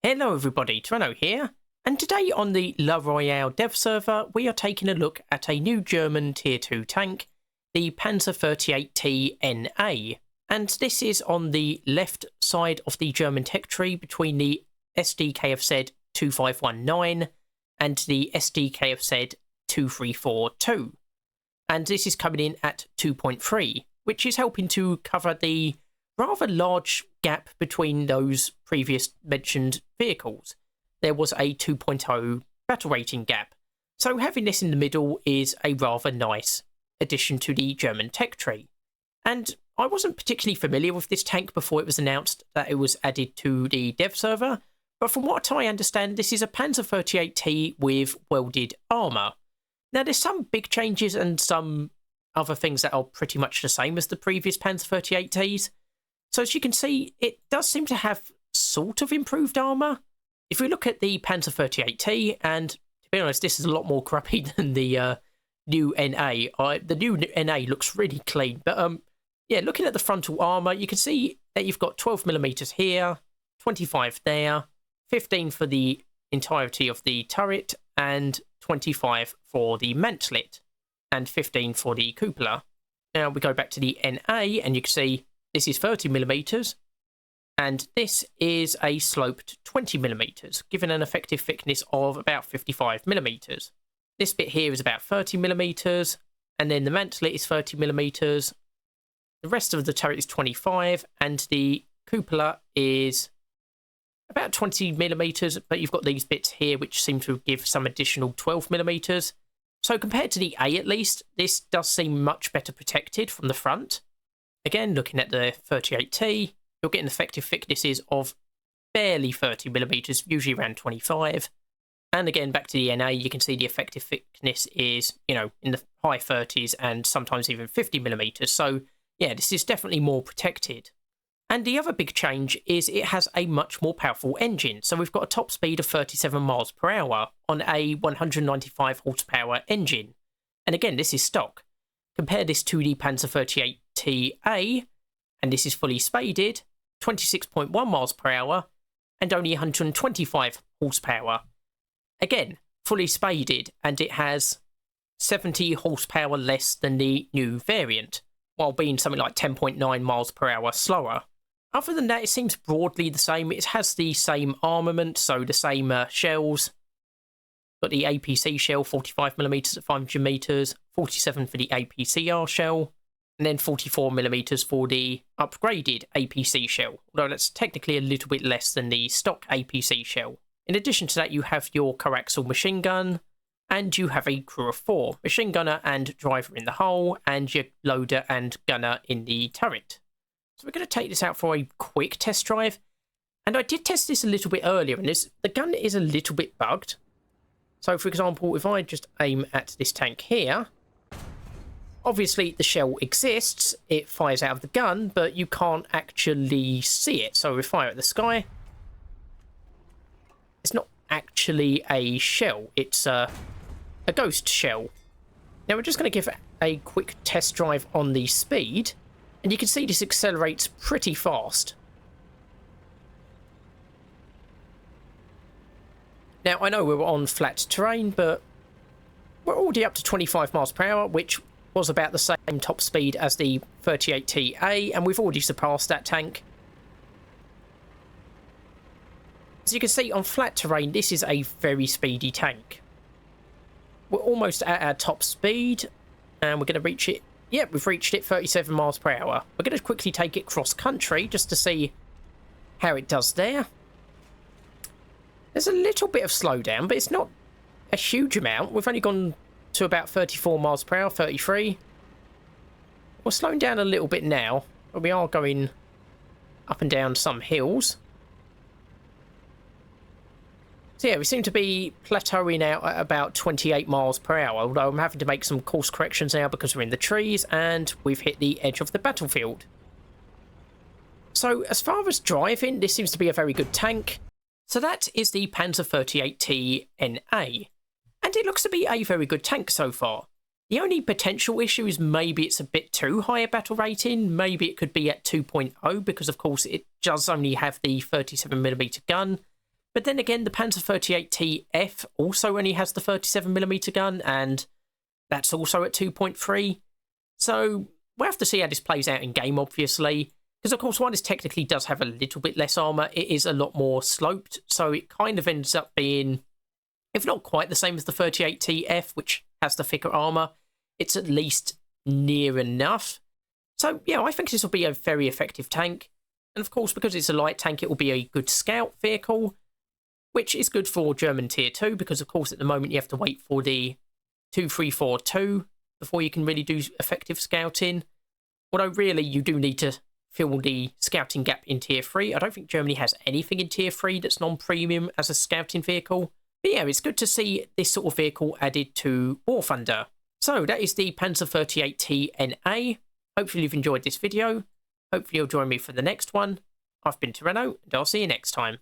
Hello everybody, Toronto here, and today on the La Royale dev server we are taking a look at a new German tier 2 tank, the Panzer 38T NA, and this is on the left side of the German tech tree between the SDKFZ 2519 and the SDKFZ 2342, and this is coming in at 2.3, which is helping to cover the rather large gap between those previous mentioned vehicles. There was a 2.0 battle rating gap, so having this in the middle is a rather nice addition to the German tech tree. And I wasn't particularly familiar with this tank before it was announced that it was added to the dev server, but from what I understand this is a Panzer 38T with welded armour. Now there's some big changes and some other things that are pretty much the same as the previous Panzer 38Ts. So as you can see, it does seem to have sort of improved armour. If we look at the Panzer 38T, and to be honest, this is a lot more crappy than the new NA. The new NA looks really clean, but yeah, looking at the frontal armour, you can see that you've got 12mm here, 25 there, 15 for the entirety of the turret, and 25 for the mantlet, and 15 for the cupola. Now we go back to the NA, and you can see this is 30mm, and this is a sloped 20mm, giving an effective thickness of about 55mm. This bit here is about 30mm, and then the mantlet is 30mm. The rest of the turret is 25, and the cupola is about 20mm, but you've got these bits here which seem to give some additional 12mm. So compared to the A at least, this does seem much better protected from the front. Again, looking at the 38T, you're getting effective thicknesses of barely 30mm, usually around 25. And again, back to the NA, you can see the effective thickness is, in the high 30s and sometimes even 50mm. So yeah, this is definitely more protected. And the other big change is it has a much more powerful engine. So we've got a top speed of 37 miles per hour on a 195 horsepower engine. And again, this is stock. Compare this to the Panzer 38TA, and this is fully spaded, 26.1 miles per hour, and only 125 horsepower. Again, fully spaded, and it has 70 horsepower less than the new variant, while being something like 10.9 miles per hour slower. Other than that, it seems broadly the same. It has the same armament, so the same shells. Got the APC shell, 45mm at 500 meters, 47 for the APCR shell, and then 44mm for the upgraded APC shell, although that's technically a little bit less than the stock APC shell. In addition to that, you have your coaxial machine gun, and you have a crew of 4, machine gunner and driver in the hull, and your loader and gunner in the turret. So we're going to take this out for a quick test drive, and I did test this a little bit earlier, and the gun is a little bit bugged. So, for example, if I just aim at this tank here, obviously the shell exists, it fires out of the gun, but you can't actually see it. So we fire at the sky. It's not actually a shell, it's a ghost shell. Now we're just going to give it a quick test drive on the speed, and you can see this accelerates pretty fast. Now, I know we're on flat terrain, but we're already up to 25 miles per hour, which was about the same top speed as the 38TA, and we've already surpassed that tank. As you can see, on flat terrain, this is a very speedy tank. We're almost at our top speed, and we're going to reach it. Yep, we've reached it, 37 miles per hour. We're going to quickly take it cross-country, just to see how it does there. There's a little bit of slowdown, but it's not a huge amount. We've only gone to about 34 miles per hour, 33. We're slowing down a little bit now, but we are going up and down some hills. So yeah, we seem to be plateauing out at about 28 miles per hour, although I'm having to make some course corrections now because we're in the trees and we've hit the edge of the battlefield. So as far as driving, this seems to be a very good tank. So that is the Panzer 38T NA, and it looks to be a very good tank so far. The only potential issue is maybe it's a bit too high a battle rating, maybe it could be at 2.0 because of course it does only have the 37mm gun, But then again, the Panzer 38T-F also only has the 37mm gun, and that's also at 2.3. So we'll have to see how this plays out in game, obviously. Because, of course, while this technically does have a little bit less armour, it is a lot more sloped. So it kind of ends up being, if not quite the same as the 38T-F, which has the thicker armour, it's at least near enough. So, yeah, I think this will be a very effective tank. And, of course, because it's a light tank, it will be a good scout vehicle, which is good for German Tier 2, because, of course, at the moment you have to wait for the 2342 before you can really do effective scouting. Although, really, you do need to fill the scouting gap in Tier 3. I don't think Germany has anything in Tier 3 that's non-premium as a scouting vehicle. But yeah, it's good to see this sort of vehicle added to War Thunder. So that is the Panzer 38T NA. Hopefully you've enjoyed this video. Hopefully you'll join me for the next one. I've been Tyranno, and I'll see you next time.